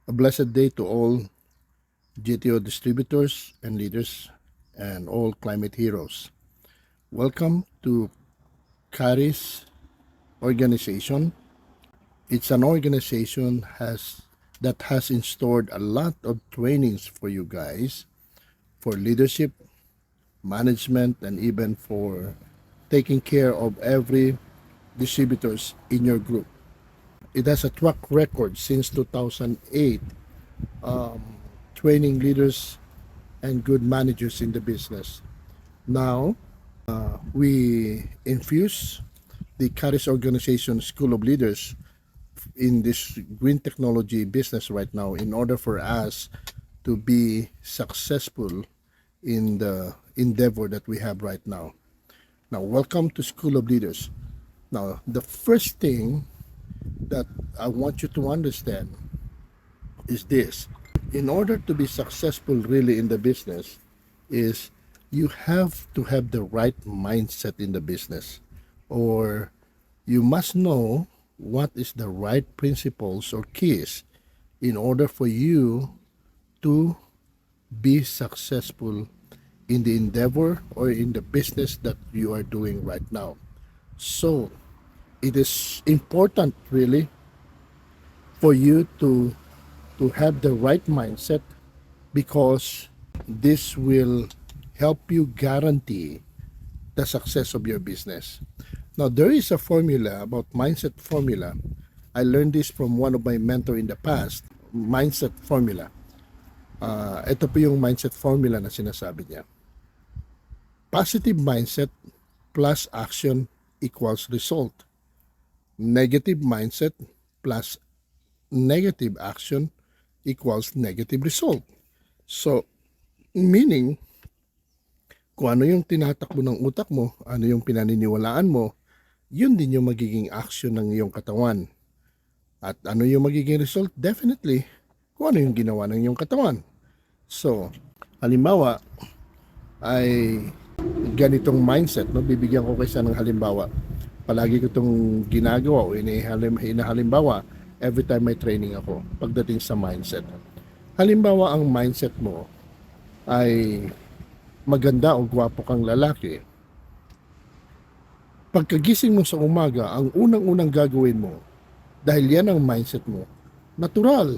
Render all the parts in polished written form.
A blessed day to all GTO distributors and leaders and all climate heroes. Welcome to Karis organization. It's an organization that has installed a lot of trainings for you guys for leadership, management, and even for taking care of every distributors in your group. It has a track record since 2008 training leaders and good managers in the business. Now, we infuse the Karis Organization School of Leaders in this green technology business right now in order for us to be successful in the endeavor that we have right now. Now, welcome to School of Leaders. Now, the first thing that I want you to understand is this. In order to be successful really in the business is you have to have the right mindset in the business, or you must know what is the right principles or keys in order for you to be successful in the endeavor or in the business that you are doing right now. So it is important really for you to have the right mindset, because this will help you guarantee the success of your business. Now, there is a formula about mindset formula. I learned this from one of my mentor in the past, mindset formula. Ito po yung mindset formula na sinasabi niya. Positive mindset plus action equals result. Negative mindset plus negative action equals negative result. So, meaning, kung ano yung tinatakbo ng utak mo, ano yung pinaniniwalaan mo, yun din yung magiging action ng iyong katawan. At ano yung magiging result? Definitely, kung ano yung ginawa ng iyong katawan. So, halimbawa, ay ganitong mindset, no? Bibigyan ko kayo ng halimbawa. Palagi ko itong ginagawa o inahalimbawa every time may training ako pagdating sa mindset. Halimbawa, ang mindset mo ay maganda o gwapo kang lalaki. Pagkagising mo sa umaga, ang unang-unang gagawin mo, dahil yan ang mindset mo, natural.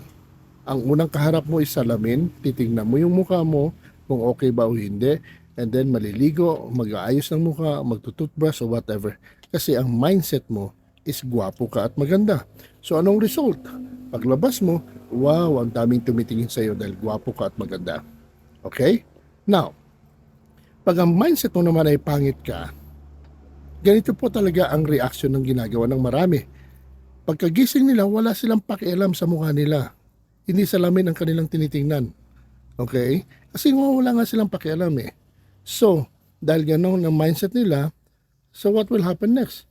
Ang unang kaharap mo is salamin, titingnan mo yung mukha mo, kung okay ba o hindi, and then maliligo, mag-aayos ng mukha, magtututbrush o whatever. Kasi ang mindset mo is gwapo ka at maganda. So anong result? Paglabas mo, wow, ang daming tumitingin sa iyo dahil gwapo ka at maganda. Okay? Now, pag ang mindset mo naman ay pangit ka, ganito po talaga ang reaction ng ginagawa ng marami. Pagkagising nila, wala silang pakialam sa mukha nila. Hindi salamin ang kanilang tinitingnan. Okay? Kasi wala nga silang pakialam eh. So, dahil gano'n ang mindset nila, so what will happen next?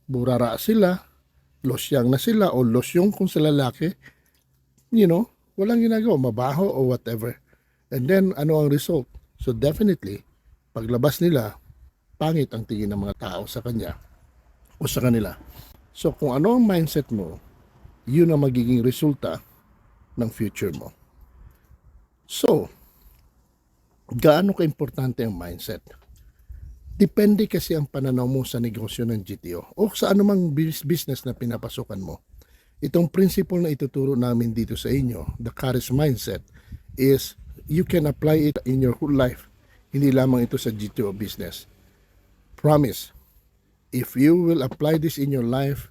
Burara sila, losyang na sila o losyong kung sa lalaki, walang ginagawa, mabaho o whatever. And then, ano ang result? So definitely, paglabas nila, pangit ang tingin ng mga tao sa kanya o sa kanila. So kung ano ang mindset mo, yun ang magiging resulta ng future mo. So, gaano ka-importante ang mindset? Depende kasi ang pananaw mo sa negosyo ng GTO o sa anumang business na pinapasukan mo. Itong principle na ituturo namin dito sa inyo, the Karis mindset, is you can apply it in your whole life. Hindi lamang ito sa GTO business. Promise, if you will apply this in your life,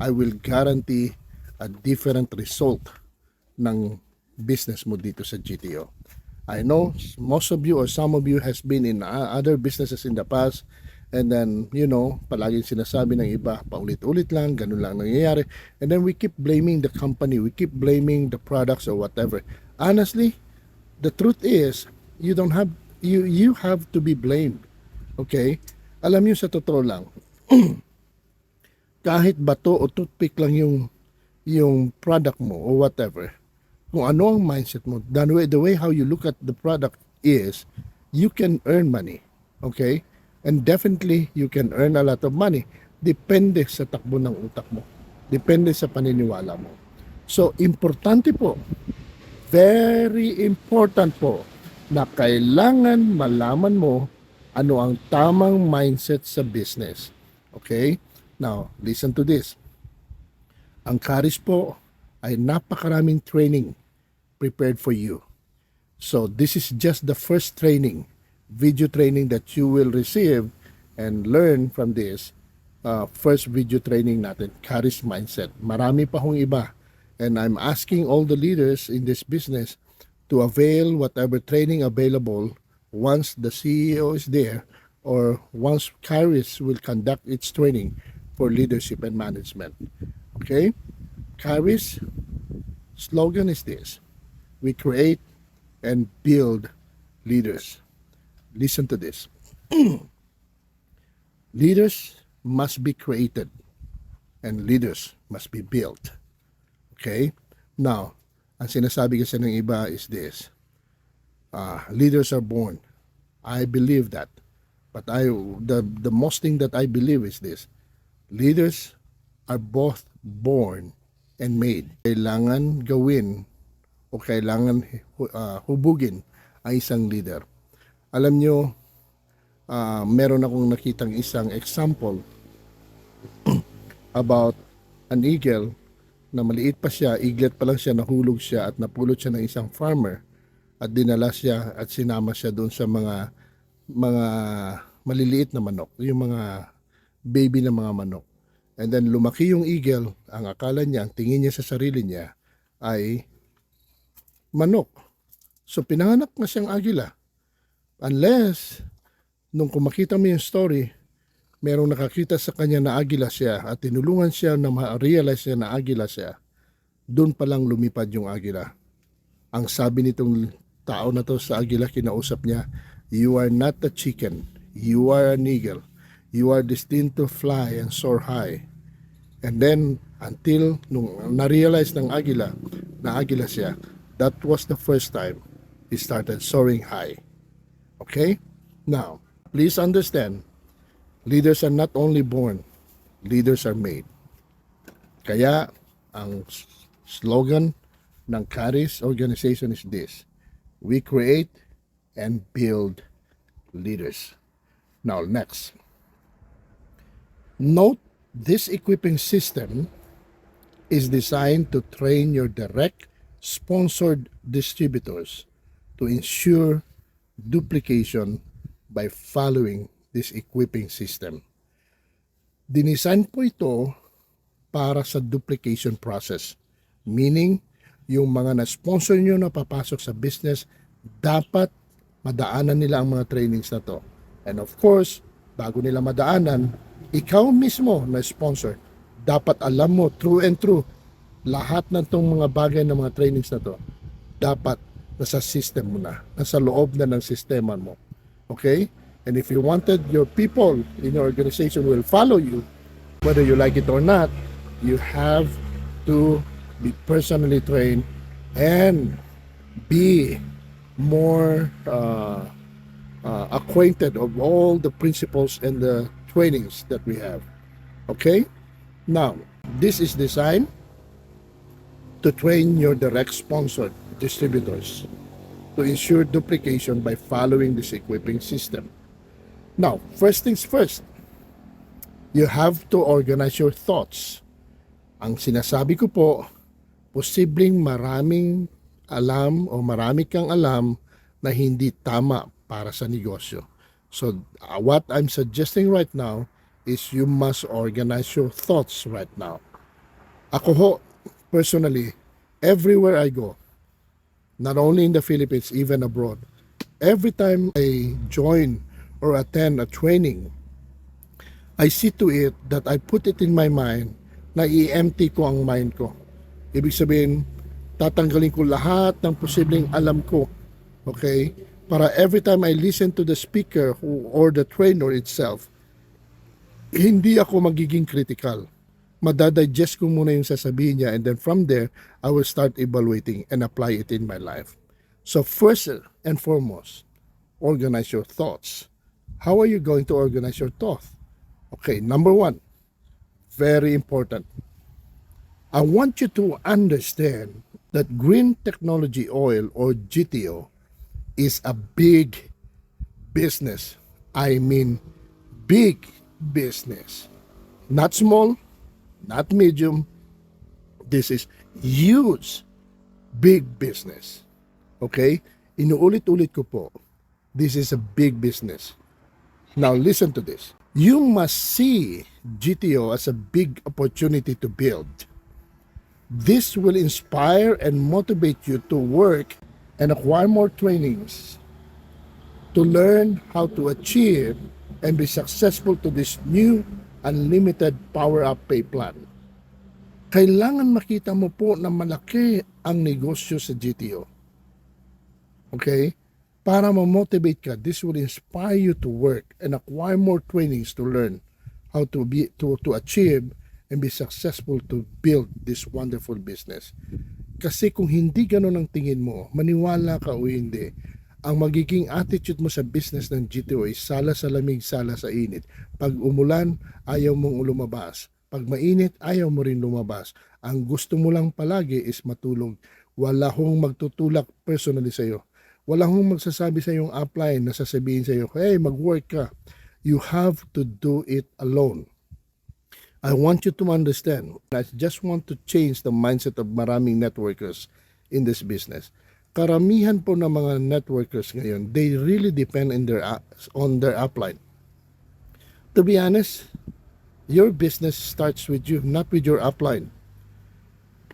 I will guarantee a different result ng business mo dito sa GTO. I know most of you or some of you has been in other businesses in the past, and then, palaging sinasabi ng iba, paulit-ulit lang, ganun lang nangyayari, and then we keep blaming the company, we keep blaming the products or whatever. Honestly, the truth is, you have to be blamed. Okay? Alam niyo, sa totoo lang, kahit bato o toothpick lang yung product mo or whatever, kung ano ang mindset mo, the way how you look at the product is, you can earn money. Okay? And definitely, you can earn a lot of money. Depende sa takbo ng utak mo. Depende sa paniniwala mo. So, importante po Very important po na kailangan malaman mo ano ang tamang mindset sa business. Okay? Now, listen to this. Ang Karis po ay napakaraming training prepared for you. So this is just the first training, video training that you will receive and learn from this first video training natin, Karis Mindset. Marami pa hong iba. And I'm asking all the leaders in this business to avail whatever training available once the CEO is there or once Karis will conduct its training for leadership and management. Okay? Karis slogan is this: we create and build leaders. Listen to this. Leaders must be created and leaders must be built. Okay? Now, ang sinasabi kasi ng iba is this. Leaders are born. I believe that. But the most thing that I believe is this. Leaders are both born and made. Kailangan gawin o kailangan hubugin ang isang leader. Alam nyo, meron akong nakitang isang example about an eagle na maliit pa siya, eaglet pa lang siya, nahulog siya at napulot siya ng isang farmer at dinala siya at sinama siya doon sa mga maliliit na manok, yung mga baby na mga manok. And then lumaki yung eagle, ang akala niya, ang tingin niya sa sarili niya ay manok. So pinanganak na siyang agila. Unless, nung kumakita mo yung story, merong nakakita sa kanya na agila siya at tinulungan siya na ma-realize niya na agila siya, doon pa lang lumipad yung agila. Ang sabi nitong tao na to sa agila, kinausap niya, you are not a chicken, you are an eagle. You are destined to fly and soar high. And then, until nung na-realize ng agila na agila siya, that was the first time he started soaring high. Okay? Now, please understand, leaders are not only born, leaders are made. Kaya, ang slogan ng Karis organization is this: we create and build leaders. Now, next. Note, this equipping system is designed to train your direct sponsored distributors to ensure duplication by following this equipping system. Dinisign po ito para sa duplication process. Meaning, yung mga na-sponsor nyo na papasok sa business, dapat madaanan nila ang mga trainings na to. And of course, bago nila madaanan, ikaw mismo na sponsor, dapat alam mo true and true lahat ng tong mga bagay ng mga trainings na to. Dapat nasa system mo na, nasa loob na ng sistema mo. Okay? And if you wanted your people in your organization will follow you, whether you like it or not, you have to be personally trained and be more acquainted of all the principles and the trainings that we have. Okay? Now, this is designed to train your direct sponsored distributors to ensure duplication by following this equipping system. Now, first things first, you have to organize your thoughts. Ang sinasabi ko po, posibleng maraming alam o marami kang alam na hindi tama para sa negosyo. So, what I'm suggesting right now is you must organize your thoughts right now. Ako ho, personally, everywhere I go, not only in the Philippines, even abroad, every time I join or attend a training, I see to it that I put it in my mind na i-empty ko ang mind ko. Ibig sabihin, tatanggalin ko lahat ng posibleng alam ko. Okay? Para every time I listen to the speaker or the trainer itself, hindi ako magiging critical. Madadigest ko muna yung sasabihin niya and then from there, I will start evaluating and apply it in my life. So first and foremost, organize your thoughts. How are you going to organize your thoughts? Okay, number one, very important. I want you to understand that green technology oil or GTO is a big business. I mean, big business. Not small, not medium. This is huge, big business. Okay? Inuulit-ulit ko po. This is a big business. Now listen to this. You must see GTO as a big opportunity to build. This will inspire and motivate you to work and acquire more trainings to learn how to achieve and be successful to this new unlimited power-up pay plan. Kailangan makita mo po na malaki ang negosyo sa GTO. Okay? Para ma-motivate ka, this will inspire you to work and acquire more trainings to learn how to achieve and be successful to build this wonderful business. Kasi kung hindi ganun ang tingin mo, maniwala ka o hindi, ang magiging attitude mo sa business ng GTO ay sala sa lamig, sala sa init. Pag umulan, ayaw mong lumabas. Pag mainit, ayaw mo rin lumabas. Ang gusto mo lang palagi is matulog. Wala hong magtutulak personally sa'yo. Wala hong magsasabi sa yung upline na sasabihin sa iyo, hey, mag-work ka. You have to do it alone. I want you to understand. I just want to change the mindset of maraming networkers in this business. Karamihan po ng mga networkers ngayon, they really depend on their upline. To be honest, your business starts with you, not with your upline.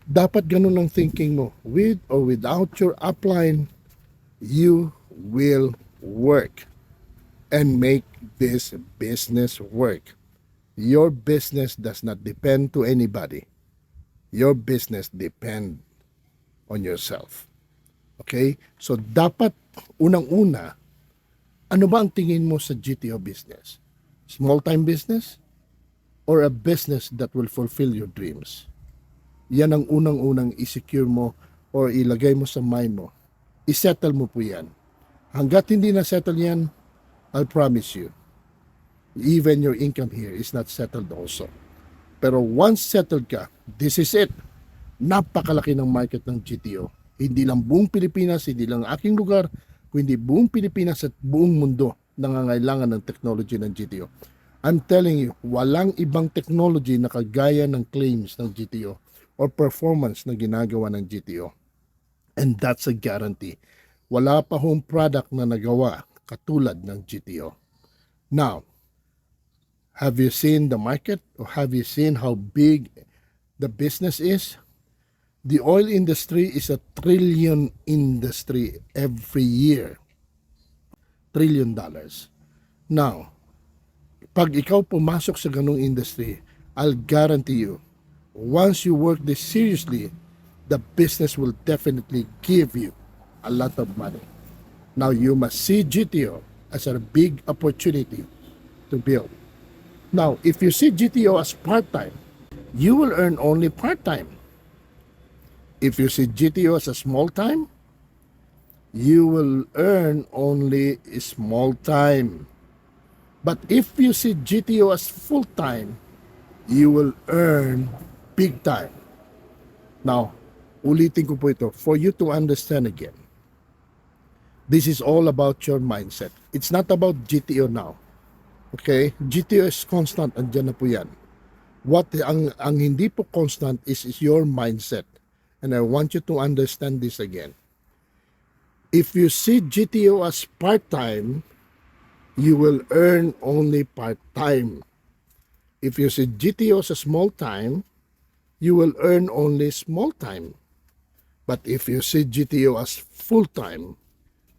Dapat ganun ang thinking mo. With or without your upline, you will work and make this business work. Your business does not depend to anybody. Your business depends on yourself. Okay? So dapat unang-una, ano ba ang tingin mo sa GTO business? Small-time business or a business that will fulfill your dreams? Yan ang unang-unang i-secure mo or ilagay mo sa mind mo. I-settle mo po yan. Hanggat hindi na-settle yan, I'll promise you, even your income here is not settled also. Pero once settled ka, this is it. Napakalaki ng market ng GTO. Hindi lang buong Pilipinas, hindi lang aking lugar, kundi buong Pilipinas at buong mundo nangangailangan ng technology ng GTO. I'm telling you, walang ibang technology na kagaya ng claims ng GTO or performance na ginagawa ng GTO. And that's a guarantee. Wala pa hong product na nagawa katulad ng GTO. Now, have you seen the market or have you seen how big the business is? The oil industry is a $1 trillion industry every year. $1 trillion. Now, pag ikaw pumasok sa ganung industry, I'll guarantee you, once you work this seriously, the business will definitely give you a lot of money. Now, you must see GTO as a big opportunity to build. Now, if you see GTO as part-time, you will earn only part-time. If you see GTO as a small-time, you will earn only small-time. But if you see GTO as full-time, you will earn big-time. Now, ulitin ko po ito for you to understand again. This is all about your mindset. It's not about GTO now. Okay? GTO is constant. Andyan na po yan. Ang hindi po constant is your mindset. And I want you to understand this again. If you see GTO as part-time, you will earn only part-time. If you see GTO as a small-time, you will earn only small-time. But if you see GTO as full-time,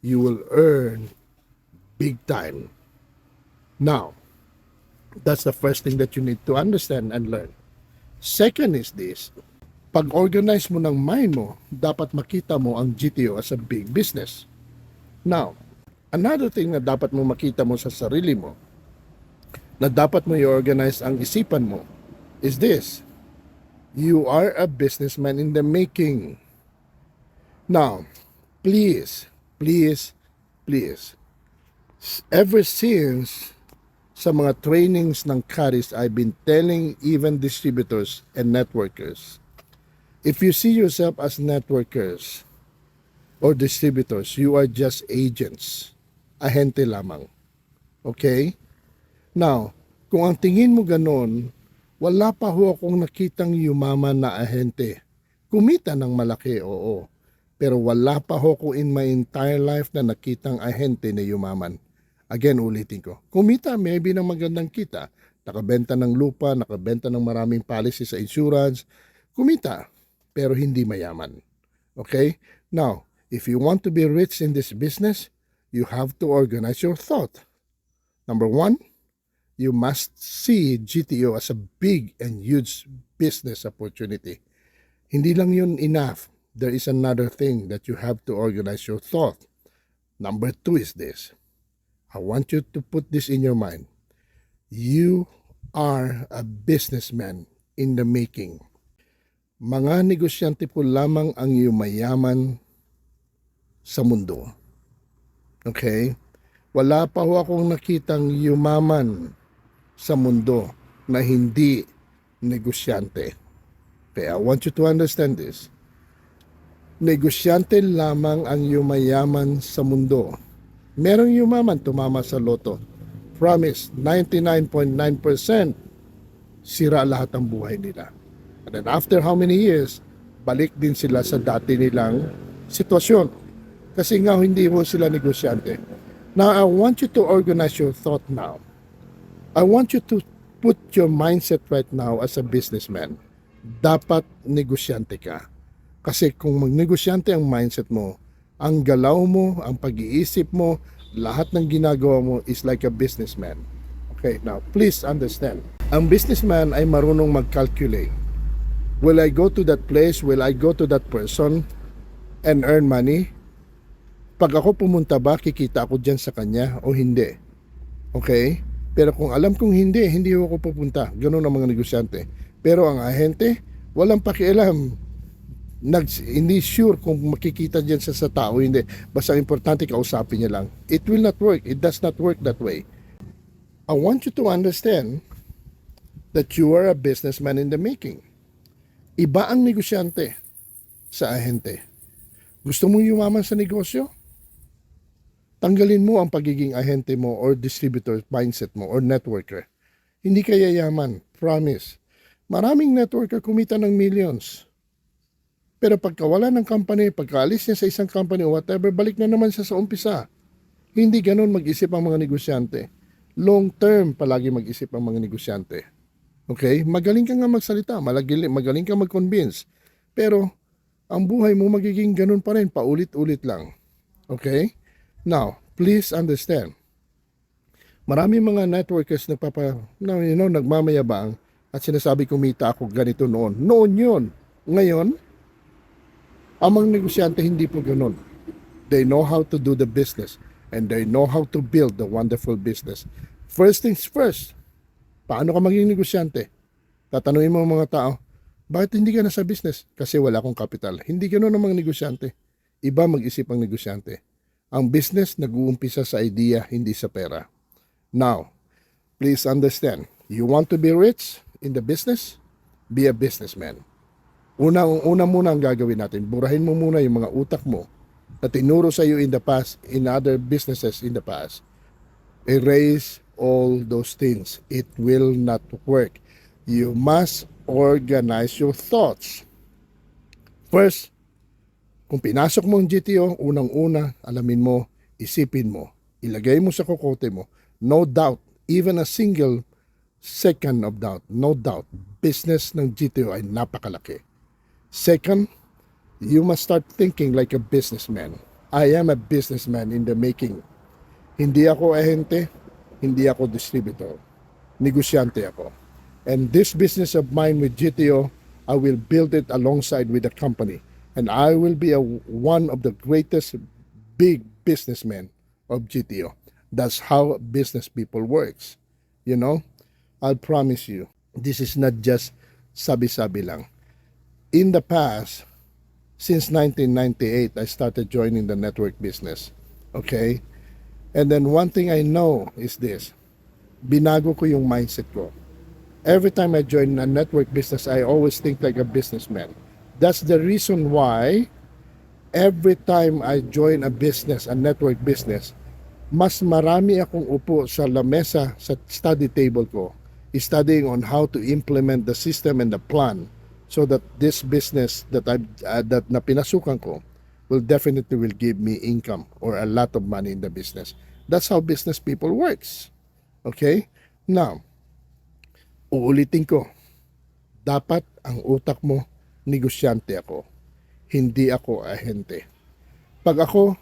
you will earn big-time. Now, that's the first thing that you need to understand and learn. Second is this. Pag-organize mo ng mind mo, dapat makita mo ang GTO as a big business. Now, another thing na dapat mo makita mo sa sarili mo, na dapat mo i-organize ang isipan mo, is this. You are a businessman in the making. Now, please, ever since sa mga trainings ng Karis, I've been telling even distributors and networkers, If you see yourself as networkers or distributors, you are just agents. Ahente lamang. Okay? Now, kung ang tingin mo ganon, wala pa ho akong nakitang yumaman na ahente. Kumita ng malaki, oo. Pero wala pa ho ko in my entire life na nakitang ahente na yumaman. Again, ulitin ko. Kumita, maybe ng magandang kita. Nakabenta ng lupa, nakabenta ng maraming policy sa insurance. Kumita, pero hindi mayaman. Okay? Now, if you want to be rich in this business, you have to organize your thought. Number one, you must see GTO as a big and huge business opportunity. Hindi lang yun enough. There is another thing that you have to organize your thought. Number two is this. I want you to put this in your mind. You are a businessman in the making. Mga negosyante po lamang ang yumayaman sa mundo. Okay? Wala pa ho akong nakitang yumaman sa mundo na hindi negosyante. Okay, I want you to understand this. Negosyante lamang ang yumayaman sa mundo. Merong yumaman tumama sa loto. Promise, 99.9% sira lahat ang buhay nila. And then after how many years, balik din sila sa dati nilang sitwasyon. Kasi nga hindi mo sila negosyante. Now, I want you to organize your thought now. I want you to put your mindset right now as a businessman. Dapat negosyante ka. Kasi kung magnegosyante ang mindset mo, ang galaw mo, ang pag-iisip mo, lahat ng ginagawa mo is like a businessman. Okay, now please understand. Ang businessman ay marunong mag-calculate. Will I go to that place? Will I go to that person and earn money? Pag ako pumunta ba, kikita ako dyan sa kanya o hindi? Okay? Pero kung alam kong hindi ako pupunta. Ganun ang mga negosyante. Pero ang ahente, walang pakialam. Hindi sure kung makikita dyan sa tao, hindi. Basta importante kausapin niya lang. It will not work. It does not work that way. I want you to understand that you are a businessman in the making. Iba ang negosyante sa ahente. Gusto mo yumaman sa negosyo? Tanggalin mo ang pagiging ahente mo or distributor mindset mo or networker. Hindi ka yayaman. Promise. Maraming networker kumita ng millions. Pero pagkawala ng company, pagkaalis niya sa isang company o whatever, balik na naman siya sa umpisa. Hindi ganun mag-isip ang mga negosyante. Long term palagi mag-isip ang mga negosyante. Okay? Magaling ka nga magsalita, magaling ka mag-convince. Pero ang buhay mo magiging ganun pa rin, paulit-ulit lang. Okay? Now, please understand. Maraming mga networkers nagmamayabang at sinasabi kumita ako ganito noon. Noon yun. Ngayon, ang mga negosyante hindi po ganun. They know how to do the business and they know how to build the wonderful business. First things first, paano ka maging negosyante? Tatanungin mo ang mga tao, bakit hindi ka na sa business? Kasi wala akong capital. Hindi ganun ang mga negosyante. Iba mag-isip ang negosyante. Ang business nag-uumpisa sa idea, hindi sa pera. Now, please understand, you want to be rich in the business? Be a businessman. Una muna ang gagawin natin, burahin mo muna yung mga utak mo na tinuro sa iyo in the past, in other businesses in the past. Erase all those things. It will not work. You must organize your thoughts. First, kung pinasok mo ang GTO, unang-una, alamin mo, isipin mo, ilagay mo sa kokote mo, no doubt, even a single second of doubt, no doubt, business ng GTO ay napakalaki. Second, you must start thinking like a businessman. I am a businessman in the making. Hindi ako ahente, hindi ako distributor. Negosyante ako. And this business of mine with GTO, I will build it alongside with the company. And I will be one of the greatest big businessmen of GTO. That's how business people works. You know, I'll promise you, this is not just sabi-sabi lang. In the past, since 1998, I started joining the network business. Okay? And then one thing I know is this. Binago ko yung mindset ko. Every time I join a network business, I always think like a businessman. That's the reason why every time I join a business, a network business, mas marami akong upo sa lamesa sa study table ko, studying on how to implement the system and the plan so that this business that that na pinasukan ko will definitely will give me income or a lot of money in the business. That's how business people works. Okay? Now, uulitin ko, dapat ang utak mo, negosyante ako. Hindi ako ahente. Pag ako,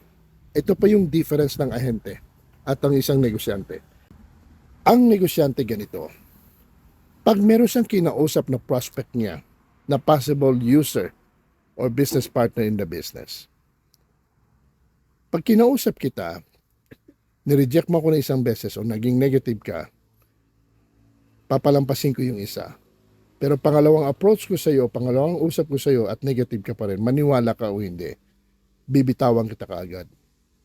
ito pa yung difference ng ahente at ang isang negosyante. Ang negosyante ganito, pag meron siyang kinausap na prospect niya, na possible user or business partner in the business, pag kinausap kita, nireject mo ako na isang beses o naging negative ka, papalampasin ko yung isa. Pero pangalawang approach ko sa iyo, pangalawang usap ko sa iyo at negative ka pa rin, maniwala ka o hindi, bibitawan kita kaagad.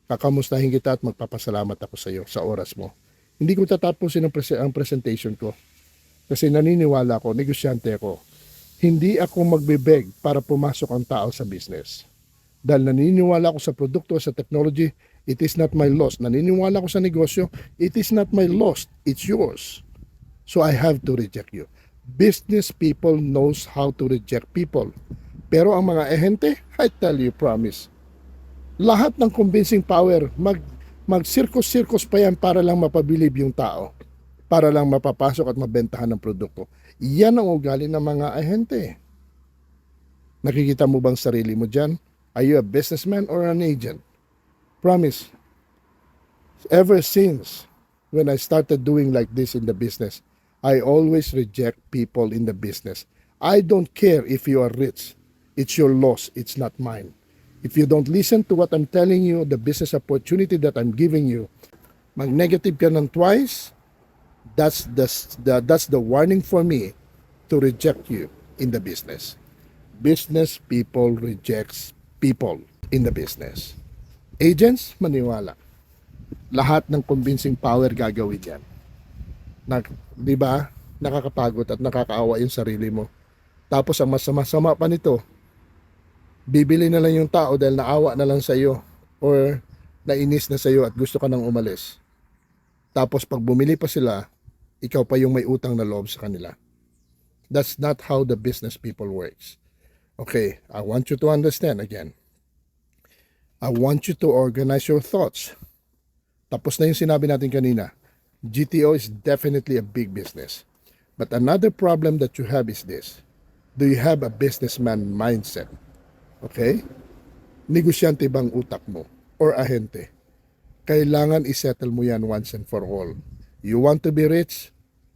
Kakamustahin kita at magpapasalamat ako sa iyo sa oras mo. Hindi ko tatapusin ang presentation ko kasi naniniwala ako, negosyante ako. Hindi ako magbibeg para pumasok ang tao sa business. Dahil naniniwala ako sa produkto, sa technology, it is not my loss. Naniniwala ako sa negosyo, it is not my loss, it's yours. So I have to reject you. Business people knows how to reject people. Pero ang mga ehente, I tell you, promise, lahat ng convincing power, mag-circus-circus pa yan para lang mapabilib yung tao. Para lang mapapasok at mabentahan ng produkto. Yan ang ugali ng mga ahente. Nakikita mo bang sarili mo dyan? Are you a businessman or an agent? Promise, ever since when I started doing like this in the business, I always reject people in the business. I don't care if you are rich. It's your loss. It's not mine. If you don't listen to what I'm telling you, the business opportunity that I'm giving you, mag-negative ka ng twice, that's the warning for me to reject you in the business. Business people rejects people in the business. Agents, maniwala. Lahat ng convincing power gagawin yan. Di ba? Nakakapagod at nakakaawa yung sarili mo. Tapos ang masama pa nito, bibili na lang yung tao dahil naawa na lang sa iyo or nainis na sa iyo at gusto ka nang umalis. Tapos pag bumili pa sila, ikaw pa yung may utang na loob sa kanila. That's not how the business people works. Okay, I want you to understand again. I want you to organize your thoughts. Tapos na yung sinabi natin kanina. GTO is definitely a big business. But another problem that you have is this. Do you have a businessman mindset? Okay? Negosyante bang utak mo? Or ahente? Kailangan isettle mo yan once and for all. You want to be rich?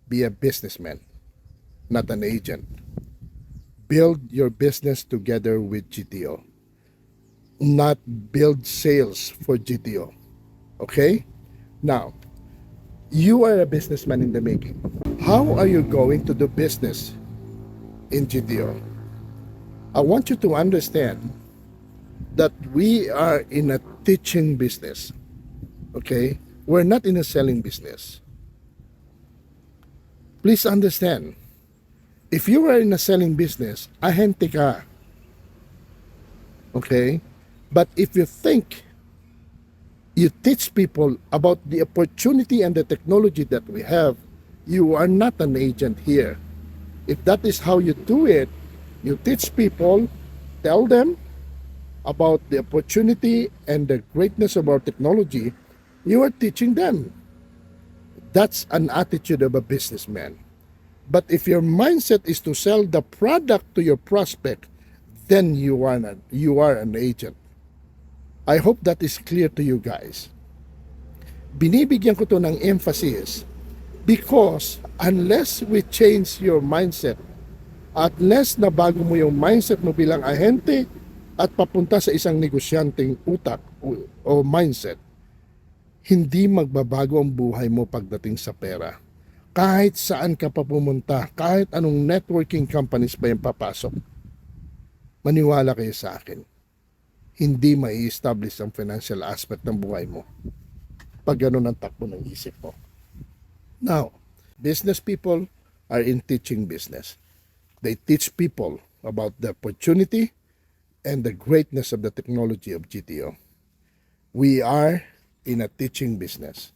Be a businessman, not an agent. Build your business together with GTO. Not build sales for GTO. Okay? Now, you are a businessman in the making. How are you going to do business in GTO? I want you to understand that we are in a teaching business. Okay? We're not in a selling business. Please understand, if you are in a selling business, ahente ka. Okay? But if you think you teach people about the opportunity and the technology that we have, you are not an agent here. If that is how you do it, you teach people, tell them about the opportunity and the greatness of our technology, you are teaching them. That's an attitude of a businessman. But if your mindset is to sell the product to your prospect, then you are an agent. I hope that is clear to you guys. Binibigyan ko to ng emphasis because unless we change your mindset, unless na bago mo yung mindset mo bilang ahente at papunta sa isang negosyanteng utak o mindset, hindi magbabago ang buhay mo pagdating sa pera. Kahit saan ka pa pumunta, kahit anong networking companies pa yung papasok, maniwala kayo sa akin, hindi mai-establish ang financial aspect ng buhay mo pag ganun ang takbo ng isip mo. Now, business people are in teaching business. They teach people about the opportunity and the greatness of the technology of GTO. We are in a teaching business.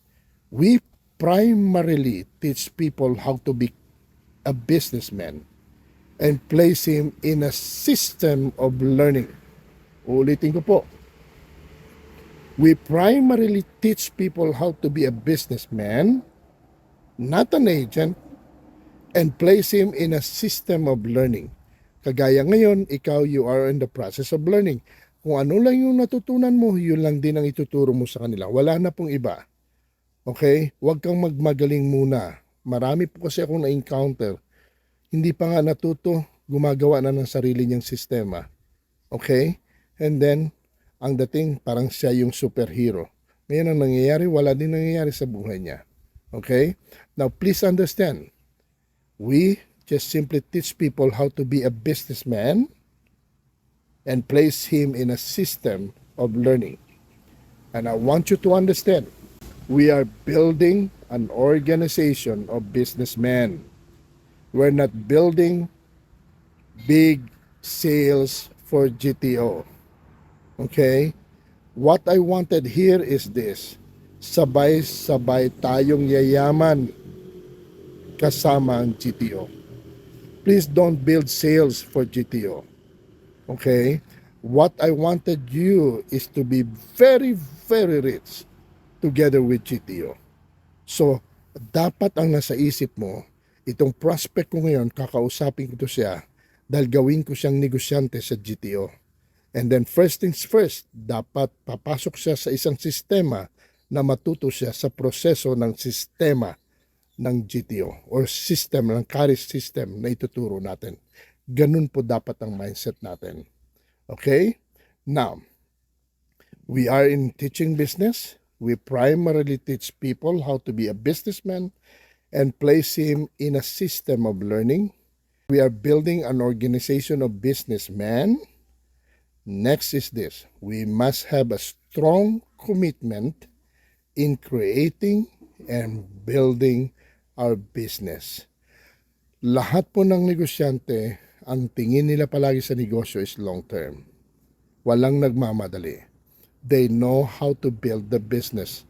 We primarily teach people how to be a businessman and place him in a system of learning. Ulitin ko po. We primarily teach people how to be a businessman, not an agent, and place him in a system of learning. Kagaya ngayon, ikaw, you are in the process of learning. Kung ano lang yung natutunan mo, yun lang din ang ituturo mo sa kanila. Wala na pong iba. Okay? Huwag kang magmagaling muna. Marami po kasi akong na-encounter. Hindi pa nga natuto, gumagawa na ng sarili niyang sistema. Okay? And then, ang dating parang siya yung superhero. Ngayon ang nangyayari, wala din nangyayari sa buhay niya. Okay? Now, please understand, we just simply teach people how to be a businessman and place him in a system of learning. And I want you to understand, we are building an organization of businessmen. We're not building big sales for GTO. Okay? What I wanted here is this. Sabay-sabay tayong yayaman kasama ang GTO. Please don't build sales for GTO. Okay? What I wanted you is to be very, very rich together with GTO. So, dapat ang nasa isip mo, itong prospect ko ngayon, kakausapin ko to siya dahil gawin ko siyang negosyante sa GTO. And then first things first, dapat papasok siya sa isang sistema na matuto siya sa proseso ng sistema ng GTO or system, ng Karis system na ituturo natin. Ganun po dapat ang mindset natin. Okay? Now, we are in teaching business. We primarily teach people how to be a businessman and place him in a system of learning. We are building an organization of businessmen. Next is this. We must have a strong commitment in creating and building our business. Lahat po ng negosyante, ang tingin nila palagi sa negosyo is long term. Walang nagmamadali. They know how to build the business.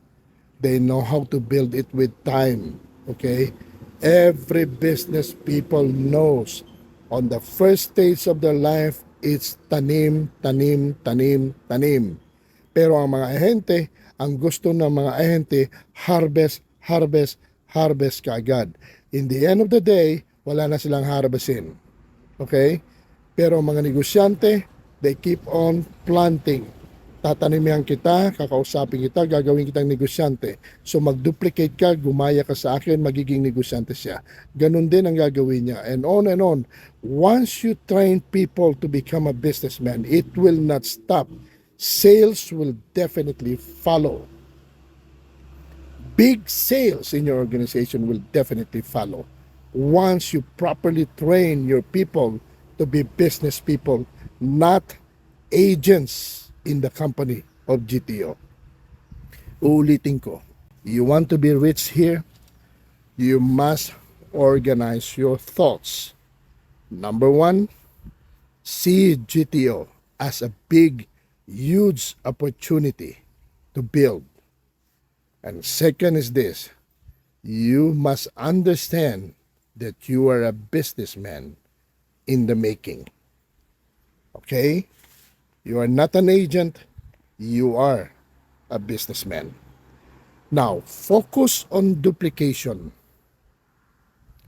They know how to build it with time. Okay? Every business people knows on the first stage of their life, it's tanim, tanim, tanim, tanim. Pero ang mga ahente, ang gusto ng mga ahente, harvest, harvest, harvest kaagad. In the end of the day, wala na silang harvestin. Okay? Pero mga negosyante, they keep on planting. Tatanimihan kita, kakausapin kita, gagawin kitang negosyante. So mag-duplicate ka, gumaya ka sa akin, magiging negosyante siya. Ganun din ang gagawin niya. And on and on. Once you train people to become a businessman, it will not stop. Sales will definitely follow. Big sales in your organization will definitely follow. Once you properly train your people to be business people, not agents in the company of GTO. Uulitin ko, you want to be rich here, you must organize your thoughts. Number one, see GTO as a big, huge opportunity to build. And second is this, you must understand that you are a businessman in the making. Okay? You are not an agent, you are a businessman. Now, focus on duplication.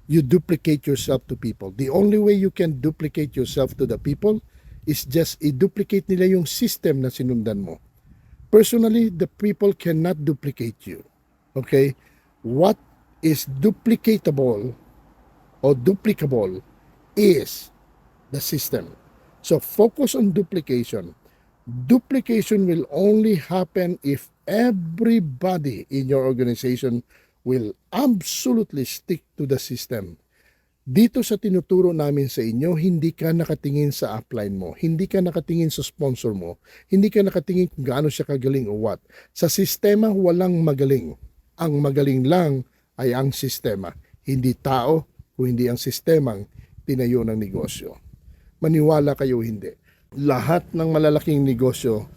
You duplicate yourself to people. The only way you can duplicate yourself to the people is just i-duplicate nila yung system na sinundan mo. Personally, the people cannot duplicate you. Okay? What is duplicatable or duplicable is the system. So focus on duplication. Duplication will only happen if everybody in your organization will absolutely stick to the system. Dito sa tinuturo namin sa inyo, hindi ka nakatingin sa upline mo, hindi ka nakatingin sa sponsor mo, hindi ka nakatingin kung gaano siya kagaling o what. Sa sistema, walang magaling. Ang magaling lang ay ang sistema. Hindi tao, kung hindi ang sistemang tinayo ng negosyo. Maniwala kayo hindi. Lahat ng malalaking negosyo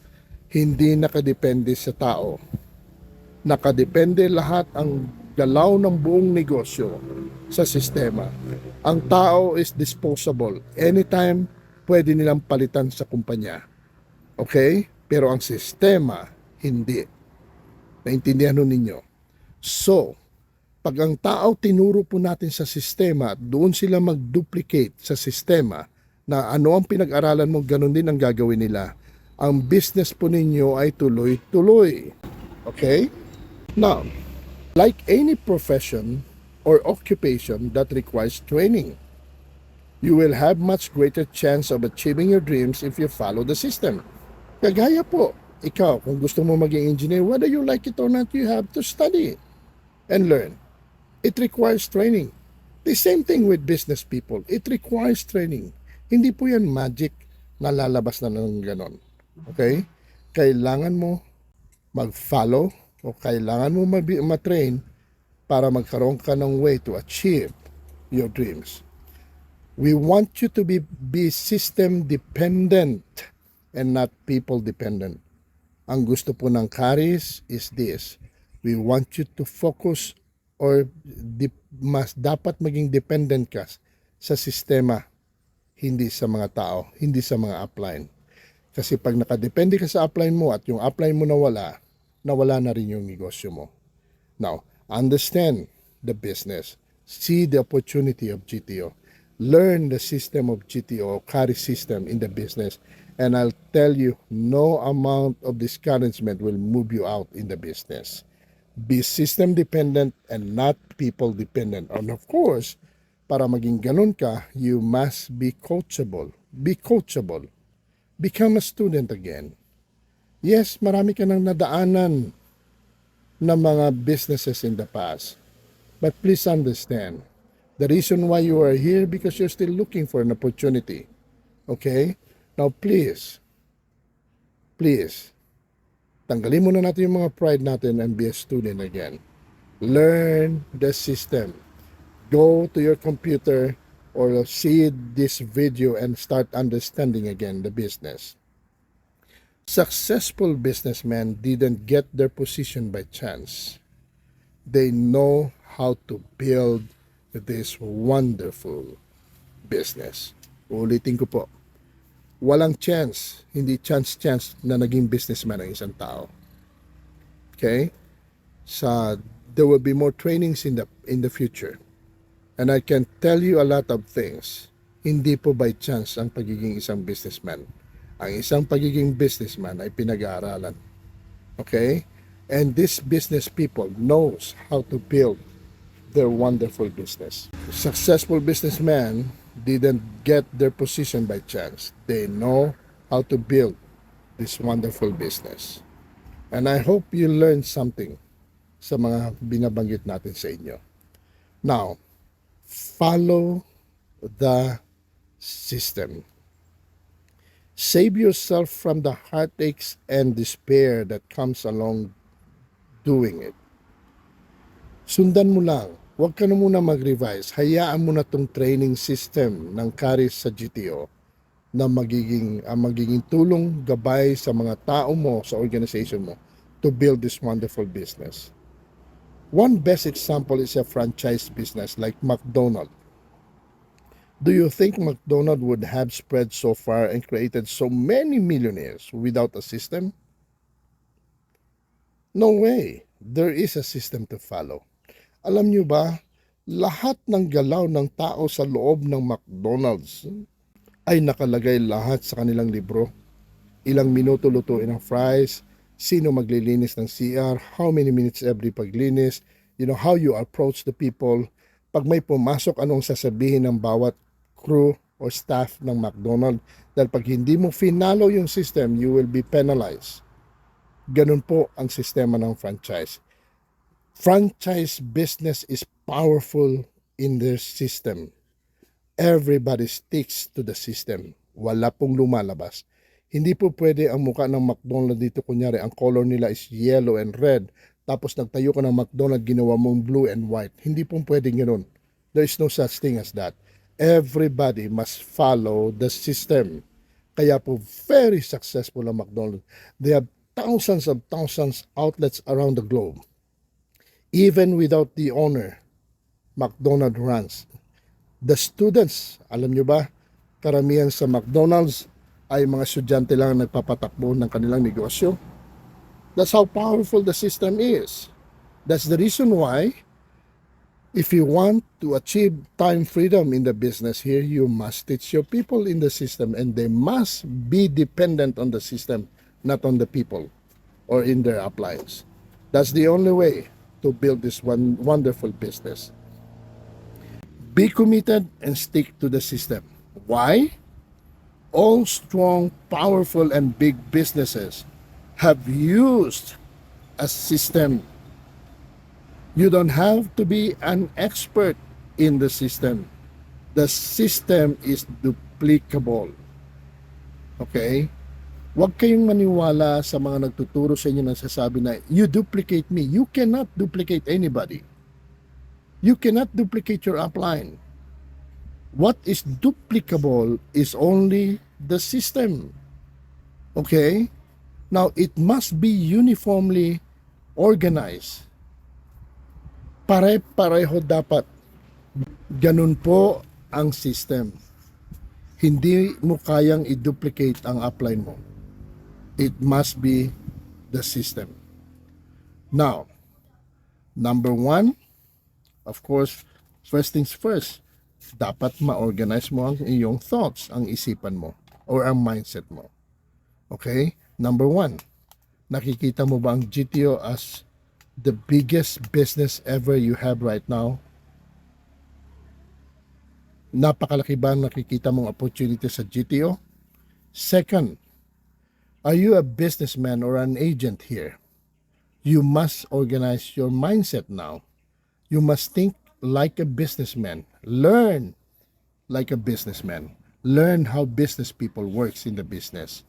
hindi nakadepende sa tao. Nakadepende lahat ang galaw ng buong negosyo sa sistema. Ang tao is disposable. Anytime, pwede nilang palitan sa kumpanya. Okay? Pero ang sistema, hindi. Naintindihan ninyo? So, pag ang tao tinuro po natin sa sistema, doon sila mag-duplicate sa sistema na ano ang pinag-aralan mo, ganun din ang gagawin nila. Ang business po ninyo ay tuloy-tuloy. Okay? Now, like any profession or occupation that requires training, you will have much greater chance of achieving your dreams if you follow the system. Kagaya po, ikaw, kung gusto mo maging engineer, whether you like it or not, you have to study and learn. It requires training. The same thing with business people. It requires training. Hindi po yan magic na lalabas na ng ganon. Okay? Kailangan mo mag-follow o kailangan mo matrain para magkaroon ka ng way to achieve your dreams. We want you to be system dependent and not people dependent. Ang gusto po ng Karis is this. We want you to focus or mas dapat maging dependent ka sa sistema, hindi sa mga tao, hindi sa mga upline. Kasi pag nakadepende ka sa upline mo at yung upline mo nawala na rin yung negosyo mo. Now, understand the business. See the opportunity of GTO. Learn the system of GTO, carry system in the business. And I'll tell you, no amount of discouragement will move you out in the business. Be system dependent and not people dependent. And of course, para maging ganun ka, you must be coachable. Be coachable. Become a student again. Yes, marami ka nang nadaanan na mga businesses in the past. But please understand, the reason why you are here because you're still looking for an opportunity. Okay? Now please, tanggalin muna natin yung mga pride natin and be a student again. Learn the system. Go to your computer or see this video and start understanding again the business. Successful businessmen didn't get their position by chance. They know how to build this wonderful business. Ulitin ko po. Walang chance, hindi chance na naging businessman ang isang tao. Okay? There will be more trainings in the future. And I can tell you a lot of things. Hindi po by chance ang pagiging isang businessman. Ang isang pagiging businessman ay pinag-aaralan. Okay? And these business people knows how to build their wonderful business. Successful businessmen didn't get their position by chance. They know how to build this wonderful business. And I hope you learned something sa mga binabanggit natin sa inyo. Now, follow the system. Save yourself from the heartaches and despair that comes along doing it. Sundan mo lang. Huwag ka na muna mag-revise. Hayaan mo na tong training system ng Karis sa GTO na magiging tulong, gabay sa mga tao mo, sa organization mo to build this wonderful business. One best example is a franchise business like McDonald's. Do you think McDonald's would have spread so far and created so many millionaires without a system? No way. There is a system to follow. Alam nyo ba, lahat ng galaw ng tao sa loob ng McDonald's ay nakalagay lahat sa kanilang libro. Ilang minuto lutuin ang fries, sino maglilinis ng CR, how many minutes every paglinis, how you approach the people. Pag may pumasok, anong sasabihin ng bawat crew or staff ng McDonald's. Dahil pag hindi mo finalo yung system, you will be penalized. Ganun po ang sistema ng franchise. Franchise business is powerful in their system. Everybody sticks to the system. Wala pong lumalabas. Hindi po pwede ang mukha ng McDonald's dito. Kunyari, ang color nila is yellow and red. Tapos nagtayo ka ng McDonald's, ginawa mong blue and white. Hindi po pwede ganoon. There is no such thing as that. Everybody must follow the system. Kaya po very successful ang McDonald's. They have thousands outlets around the globe. Even without the owner, McDonald's runs. The students, alam nyo ba, karamihan sa McDonald's ay mga estudyante lang ang nagpapatakbo ng kanilang negosyo. That's how powerful the system is. That's the reason why if you want to achieve time freedom in the business here, you must teach your people in the system, and they must be dependent on the system, not on the people or in their appliance. That's the only way to build this one wonderful business. Be committed and stick to the system. Why? All strong, powerful, and big businesses have used a system. You don't have to be an expert in the system. The system is duplicable. Okay? Huwag kayong maniwala sa mga nagtuturo sa inyo ng sasabi na, you duplicate me. You cannot duplicate anybody. You cannot duplicate your upline. What is duplicable is only the system. Okay? Now, it must be uniformly organized. Pare-pareho dapat. Ganun po ang system. Hindi mo kayang i-duplicate ang upline mo. It must be the system. Now, number one, of course, first things first, dapat ma-organize mo ang iyong thoughts, ang isipan mo, or ang mindset mo. Okay? Number one, nakikita mo ba ang GTO as the biggest business ever you have right now? Napakalaki ba ang nakikita mong opportunity sa GTO? Second, are you a businessman or an agent here? You must organize your mindset now. You must think like a businessman. Learn like a businessman. Learn how business people works in the business.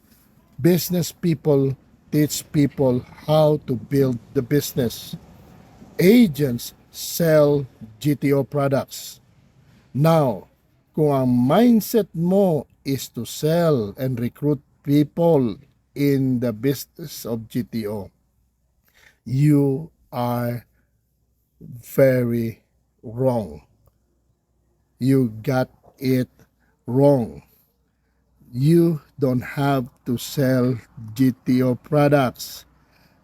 Business people teach people how to build the business. Agents sell GTO products. Now, kung ang mindset mo is to sell and recruit people in the business of GTO, you are very wrong. You got it wrong. You don't have to sell GTO products.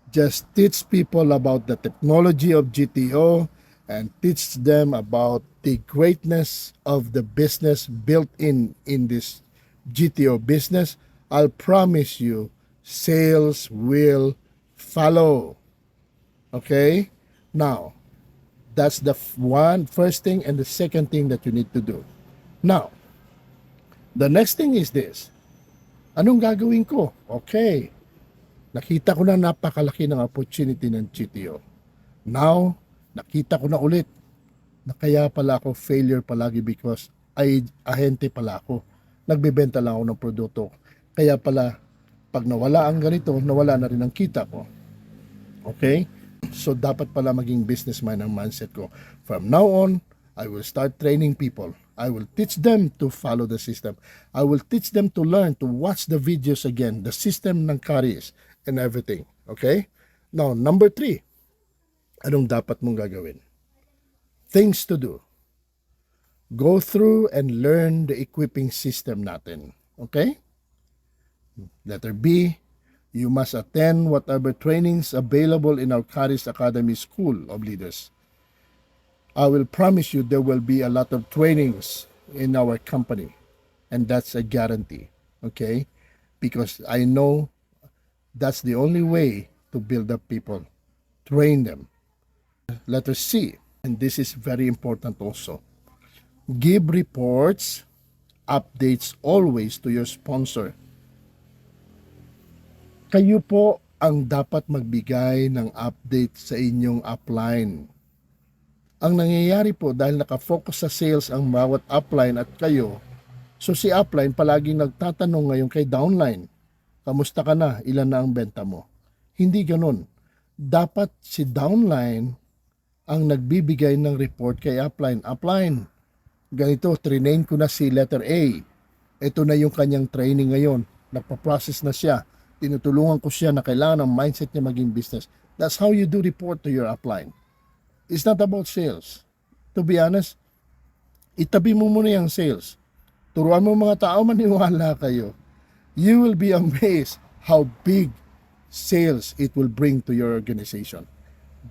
Just teach people about the technology of GTO and teach them about the greatness of the business built in this GTO business. I'll promise you, sales will follow. Okay? Now, that's the first thing, and the second thing that you need to do. Now, the next thing is this. Anong gagawin ko? Okay. Nakita ko na napakalaki ng opportunity ng GTO. Now, nakita ko na ulit na kaya pala ako failure palagi because ahente pala ako. Nagbebenta lang ako ng produkto. Kaya pala, pag nawala ang ganito, nawala na rin ang kita ko. Okay? So, dapat pala maging businessman ang mindset ko. From now on, I will start training people. I will teach them to follow the system. I will teach them to learn, to watch the videos again, the system ng Karis and everything. Okay? Now, number 3. Anong dapat mong gagawin? Things to do. Go through and learn the equipping system natin. Okay? Letter B, you must attend whatever trainings available in our Karis Academy School of Leaders. I will promise you there will be a lot of trainings in our company. And that's a guarantee. Okay? Because I know that's the only way to build up people. Train them. Letter C, and this is very important also. Give reports, updates always to your sponsor. Kayo po ang dapat magbigay ng update sa inyong upline. Ang nangyayari po dahil nakafocus sa sales ang bawat upline at kayo, so si upline palaging nagtatanong ngayon kay downline, kamusta ka na, ilan na ang benta mo? Hindi ganun. Dapat si downline ang nagbibigay ng report kay upline. Upline, ganito, trinain ko na si letter A. Ito na yung kanyang training ngayon. Nagpa-process na siya. Tinutulungan ko siya na kailangan ang mindset niya maging business. That's how you do report to your upline. It's not about sales. To be honest, itabi mo muna yung sales. Turuan mo mga tao, maniwala kayo. You will be amazed how big sales it will bring to your organization.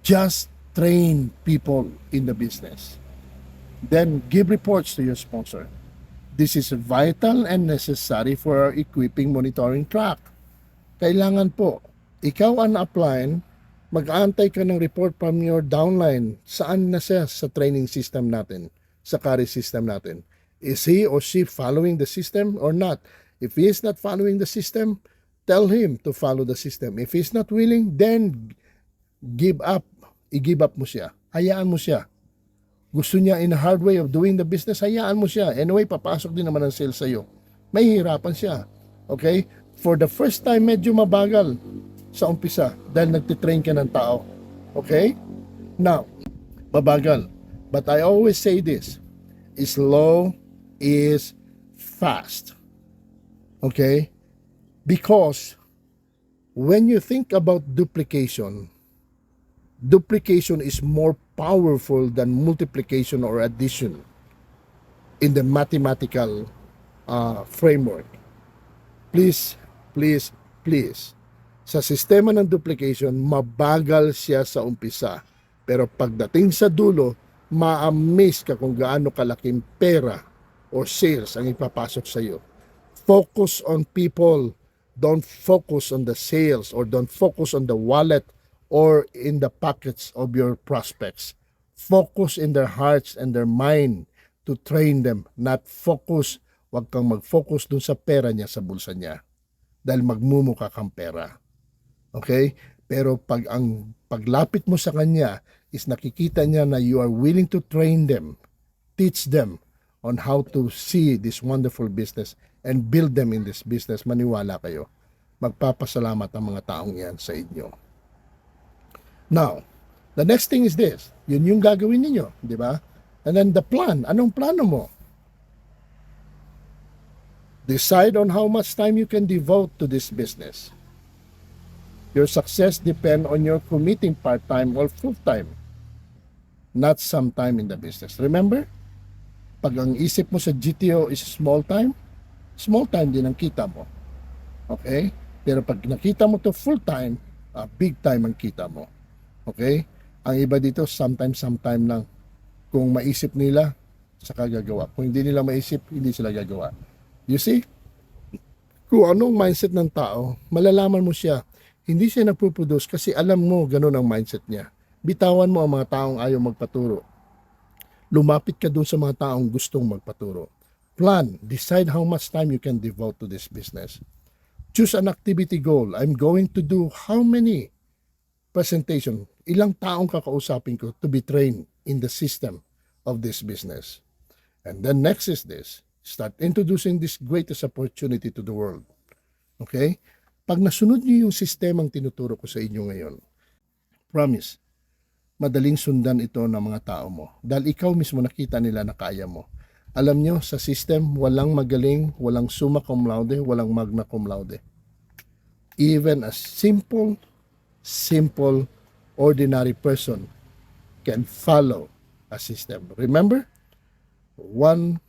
Just train people in the business. Then give reports to your sponsor. This is vital and necessary for our equipping monitoring track. Kailangan po, ikaw ang upline, mag-aantay ka ng report from your downline. Saan na siya sa training system natin, sa Karis system natin? Is he or she following the system or not? If he is not following the system, tell him to follow the system. If he's not willing, then give up. I-give up mo siya. Hayaan mo siya. Gusto niya in a hard way of doing the business, hayaan mo siya. Anyway, papasok din naman ang sales sa'yo. May hirapan siya. Okay? For the first time, medyo mabagal sa umpisa dahil nagtitrain ka ng tao. Okay? Now, mabagal. But I always say this, slow is fast. Okay? Because when you think about duplication is more powerful than multiplication or addition in the mathematical framework. Please, please, please. Sa sistema ng duplication, mabagal siya sa umpisa. Pero pagdating sa dulo, ma-amaze ka kung gaano kalaking pera or sales ang ipapasok sa iyo. Focus on people. Don't focus on the sales or don't focus on the wallet or in the pockets of your prospects. Focus in their hearts and their mind to train them, not focus. Huwag kang mag-focus dun sa pera niya, sa bulsa niya. Dahil magmumuka kang pera. Okay? Pero paglapit mo sa kanya is nakikita niya na you are willing to train them, teach them on how to see this wonderful business and build them in this business. Maniwala kayo. Magpapasalamat ang mga taong yan sa inyo. Now, the next thing is this. Yun yung gagawin ninyo, di ba? And then the plan. Anong plano mo? Decide on how much time you can devote to this business. Your success depends on your committing part-time or full-time, not some-time in the business. Remember? Pag ang isip mo sa GTO is small time din ang kita mo. Okay? Pero pag nakita mo to full-time, big time ang kita mo. Okay? Ang iba dito, sometime lang. Kung maisip nila, saka gagawa. Kung hindi nila maisip, hindi sila gagawa. You see? Kung anong mindset ng tao, malalaman mo siya. Hindi siya nagpuproduce kasi alam mo ganun ang mindset niya. Bitawan mo ang mga taong ayaw magpaturo. Lumapit ka dun sa mga taong gustong magpaturo. Plan. Decide how much time you can devote to this business. Choose an activity goal. I'm going to do how many presentation, ilang taong kakausapin ko to be trained in the system of this business. And then next is this, start introducing this greatest opportunity to the world. Okay? Pag nasunod niyo yung sistemang tinuturo ko sa inyo ngayon, promise, madaling sundan ito ng mga tao mo. Dahil ikaw mismo nakita nila na kaya mo. Alam nyo, sa system, walang magaling, walang summa cum laude, walang magna cum laude. Even a simple, ordinary person can follow a system. Remember, one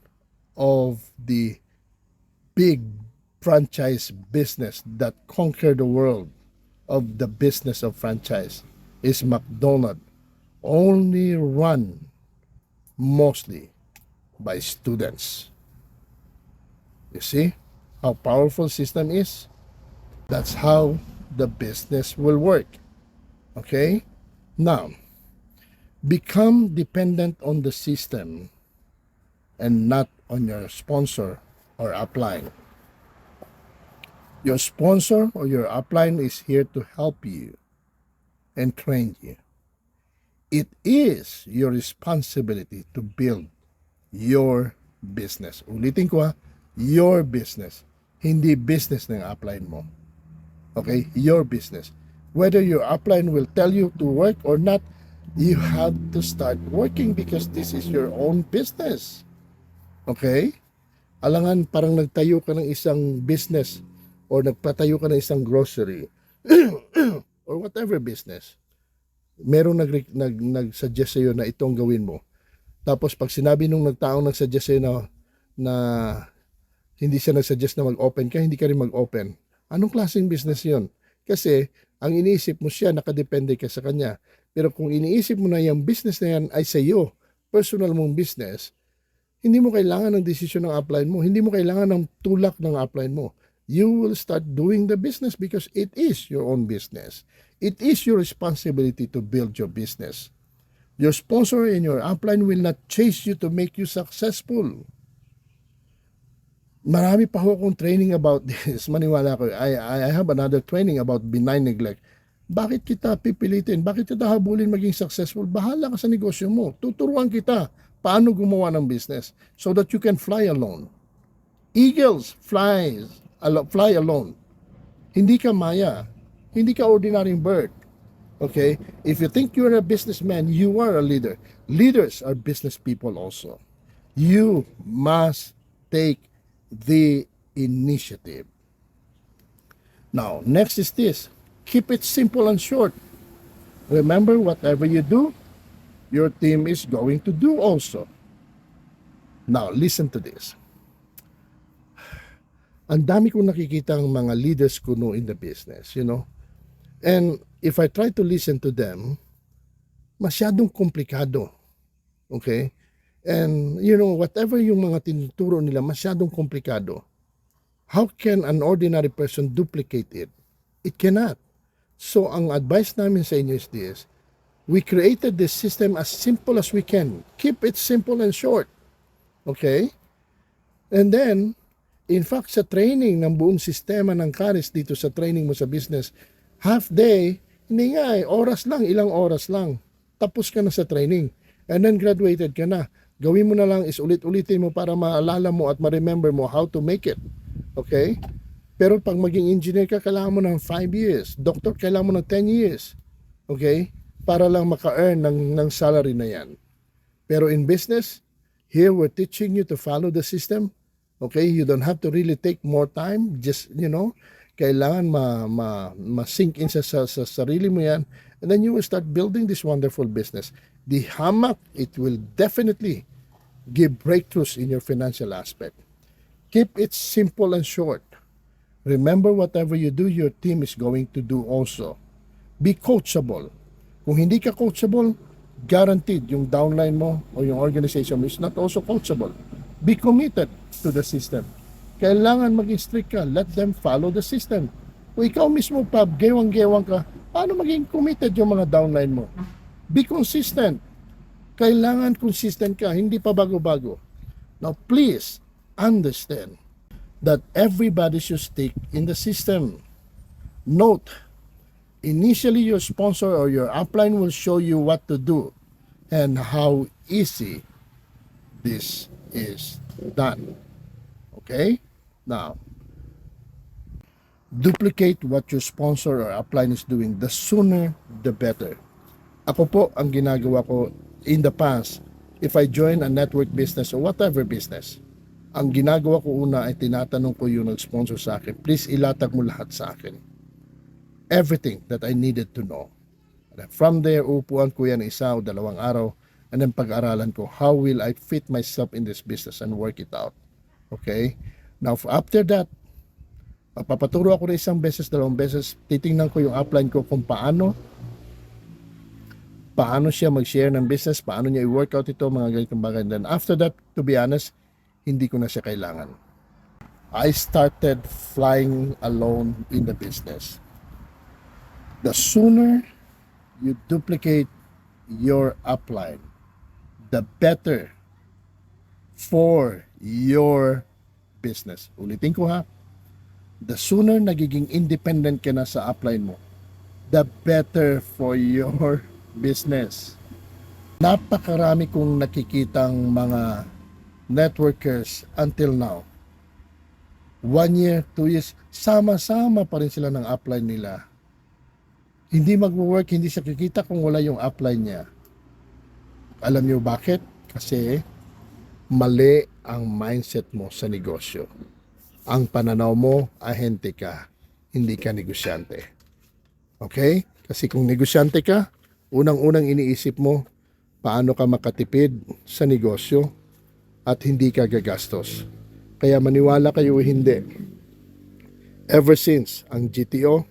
of the big franchise business that conquered the world of the business of franchise is McDonald's, only run mostly by students. You see how powerful system is? That's how the business will work. Okay? Now, become dependent on the system and not on your sponsor or upline. Your sponsor or your upline is here to help you and train you. It is your responsibility to build your business. Ulitin ko your business. Hindi business ng upline mo. Okay? Your business. Whether your upline will tell you to work or not, you have to start working because this is your own business. Okay? Alangan parang nagtayo ka ng isang business or nagpatayo ka ng isang grocery or whatever business. Merong nag-suggest sa'yo na itong gawin mo. Tapos pag sinabi nung nag-suggest sa'yo na hindi siya nag-suggest na mag-open ka, hindi ka rin mag-open. Anong klaseng business yon? Kasi ang iniisip mo siya, nakadepende ka sa kanya. Pero kung iniisip mo na yung business na yan ay sa iyo, personal mong business, hindi mo kailangan ng desisyon ng upline mo. Hindi mo kailangan ng tulak ng upline mo. You will start doing the business because it is your own business. It is your responsibility to build your business. Your sponsor and your upline will not chase you to make you successful. Marami pa ho akong training about this. Maniwala ko. I have another training about benign neglect. Bakit kita pipilitin? Bakit kita habulin maging successful? Bahala ka sa negosyo mo. Tuturuan kita paano gumawa ng business so that you can fly alone. Eagles fly alone. Hindi ka maya. Hindi ka ordinary bird. Okay? If you think you're a businessman, you are a leader. Leaders are business people also. You must take the initiative. Now, next is this. Keep it simple and short. Remember, whatever you do, your team is going to do also. Now, listen to this. Ang dami kong nakikita ng mga leaders ko no in the business, you know. And if I try to listen to them, masyadong komplikado. Okay? And, you know, whatever yung mga tinuturo nila, masyadong komplikado. How can an ordinary person duplicate it? It cannot. So, ang advice namin sa inyo is this. We created this system as simple as we can. Keep it simple and short. Okay? And then, in fact, sa training ng buong sistema ng Karis dito sa training mo sa business, half day, hindi nga ilang oras lang. Tapos ka na sa training. And then graduated ka na. Gawin mo na lang is ulit-ulitin mo para maalala mo at ma-remember mo how to make it. Okay? Pero pag maging engineer ka, kailangan mo ng 5 years. Doctor, kailangan mo ng 10 years. Okay? Para lang maka-earn ng salary na yan. Pero in business, here we're teaching you to follow the system. Okay? You don't have to really take more time. Just, you know, kailangan ma-sink in sa sarili mo yan. And then you will start building this wonderful business. The hamak, it will definitely give breakthroughs in your financial aspect. Keep it simple and short. Remember, whatever you do, your team is going to do also. Be coachable. Kung hindi ka coachable, guaranteed yung downline mo o yung organization mo is not also coachable. Be committed to the system. Kailangan maging strict ka. Let them follow the system. Kung ikaw mismo pa, gewang-gewang ka, paano maging committed yung mga downline mo? Be consistent. Kailangan consistent ka, hindi pa bago-bago. Now, please understand that everybody should stick in the system. Note, initially your sponsor or your upline will show you what to do and how easy this is done. Okay? Now, duplicate what your sponsor or upline is doing. The sooner, the better. Ako po, ang ginagawa ko in the past, if I join a network business or whatever business, ang ginagawa ko una ay tinatanong ko yung nag-sponsor sa akin, please ilatag mo lahat sa akin. Everything that I needed to know. And from there, upuan ko yan 1 o 2 araw and then pag-aralan ko, how will I fit myself in this business and work it out. Okay? Now, after that, papaturo ako na 1 beses, 2 beses, titingnan ko yung upline ko kung paano siya mag-share ng business, paano niya i-workout ito, mga ganitong bagay. And then after that, to be honest, hindi ko na siya kailangan. I started flying alone in the business. The sooner you duplicate your upline, the better for your business. Ulitin ko ha, the sooner nagiging independent ka na sa upline mo, the better for your business. Napakarami kong nakikitang mga networkers until now. 1 year, 2 years, sama-sama pa rin sila ng upline nila. Hindi mag-work, hindi siya kikita kung wala yung upline niya. Alam niyo bakit? Kasi mali ang mindset mo sa negosyo. Ang pananaw mo, ahente ka, hindi ka negosyante. Okay? Kasi kung negosyante ka, unang-unang iniisip mo, paano ka makatipid sa negosyo at hindi ka gagastos. Kaya maniwala kayo o hindi, ever since ang GTO,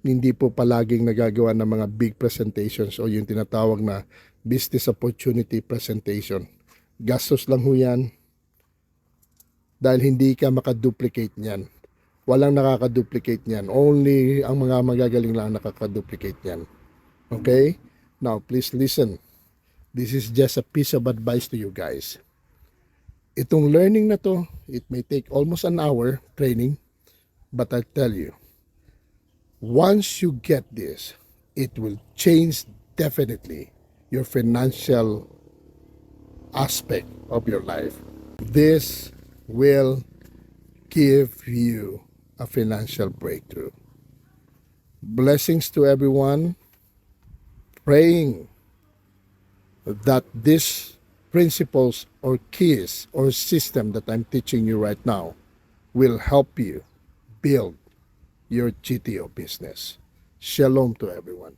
hindi po palaging nagagawa ng mga big presentations o yung tinatawag na business opportunity presentation. Gastos lang ho yan dahil hindi ka makaduplicate niyan. Walang nakakaduplicate niyan. Only ang mga magagaling lang nakakaduplicate niyan. Okay? Now, please listen. This is just a piece of advice to you guys. Itong learning na to, it may take almost an hour training, but I tell you, once you get this, it will change definitely your financial aspect of your life. This will give you a financial breakthrough. Blessings to everyone. Praying that these principles or keys or system that I'm teaching you right now will help you build your GTO business. Shalom to everyone.